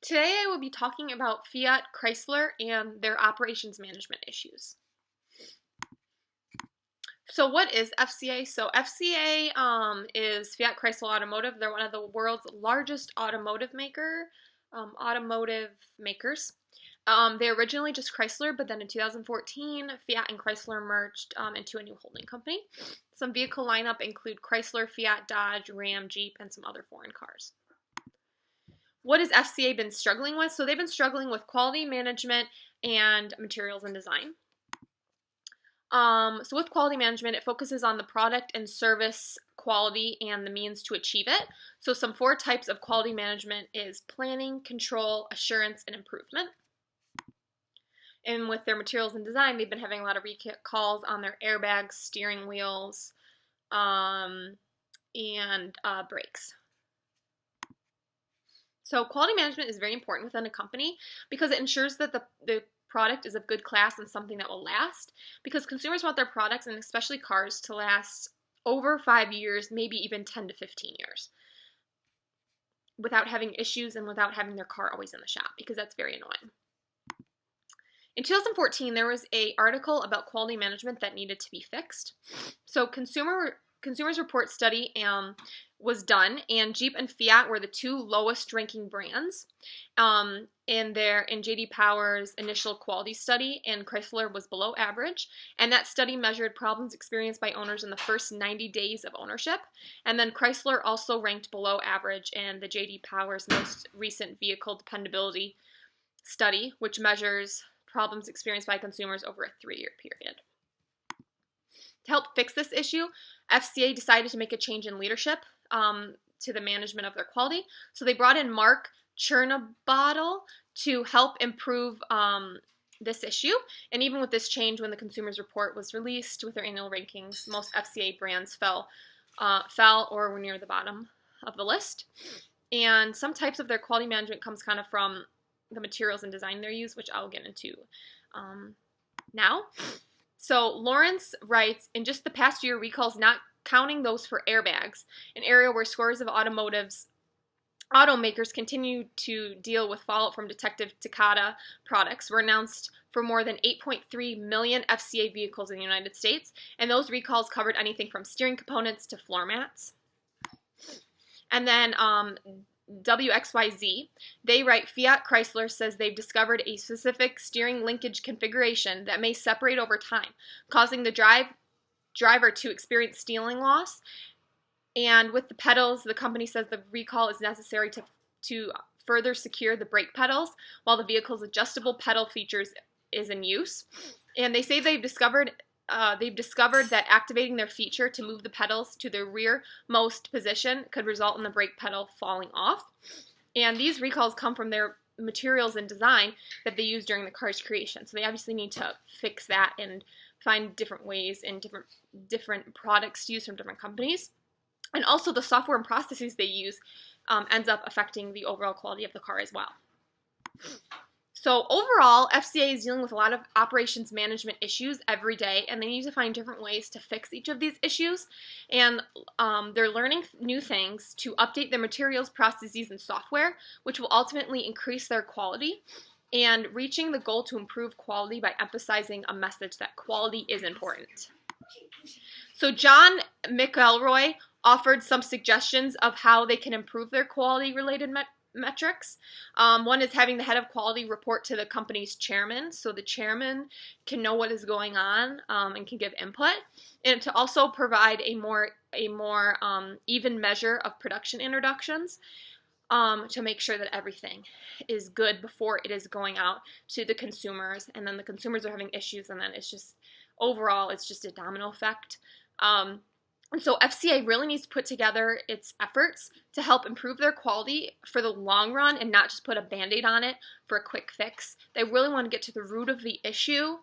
Today I will be talking about Fiat Chrysler and their operations management issues. So what is FCA? So FCA is Fiat Chrysler Automotive. They're one of the world's largest automotive makers. They originally just Chrysler, but then in 2014, Fiat and Chrysler merged into a new holding company. Some vehicle lineup include Chrysler, Fiat, Dodge, Ram, Jeep, and some other foreign cars. What has FCA been struggling with? So they've been struggling with quality management and materials and design. So with quality management, it focuses on the product and service quality and the means to achieve it. So some 4 types of quality management is planning, control, assurance, and improvement. And with their materials and design, they've been having a lot of recalls on their airbags, steering wheels, and brakes. So quality management is very important within a company because it ensures that the product is of good class and something that will last, because consumers want their products, and especially cars, to last over 5 years, maybe even 10 to 15 years, without having issues and without having their car always in the shop, because that's very annoying. In 2014, there was an article about quality management that needed to be fixed. So Consumers Report study was done, and Jeep and Fiat were the 2 lowest ranking brands in J.D. Power's initial quality study, and Chrysler was below average. And that study measured problems experienced by owners in the first 90 days of ownership. And then Chrysler also ranked below average in the J.D. Power's most recent vehicle dependability study, which measures problems experienced by consumers over a 3-year period. To help fix this issue, FCA decided to make a change in leadership to the management of their quality. So they brought in Mark Chernobottle to help improve this issue. And even with this change, when the Consumers Report was released with their annual rankings, most FCA brands fell or were near the bottom of the list. And some types of their quality management comes kind of from the materials and design they use, which I'll get into now. So Lawrence writes, in just the past year, recalls, not counting those for airbags, an area where scores of automakers continue to deal with fallout from defective Takata products, were announced for more than 8.3 million FCA vehicles in the United States, and those recalls covered anything from steering components to floor mats. And then WXYZ, they write, Fiat Chrysler says they've discovered a specific steering linkage configuration that may separate over time, causing the driver to experience steering loss. And with the pedals, the company says the recall is necessary to further secure the brake pedals while the vehicle's adjustable pedal features is in use. And they say they've discovered that activating their feature to move the pedals to the rearmost position could result in the brake pedal falling off. And these recalls come from their materials and design that they use during the car's creation. So they obviously need to fix that and find different ways and different products to use from different companies. And also the software and processes they use ends up affecting the overall quality of the car as well. So overall, FCA is dealing with a lot of operations management issues every day, and they need to find different ways to fix each of these issues. And they're learning new things to update their materials, processes, and software, which will ultimately increase their quality, and reaching the goal to improve quality by emphasizing a message that quality is important. So John McElroy offered some suggestions of how they can improve their quality-related metrics. One is having the head of quality report to the company's chairman, so the chairman can know what is going on and can give input, and to also provide a more even measure of production introductions to make sure that everything is good before it is going out to the consumers, and then the consumers are having issues, and then it's just overall it's just a domino effect. And so FCA really needs to put together its efforts to help improve their quality for the long run and not just put a Band-Aid on it for a quick fix. They really want to get to the root of the issue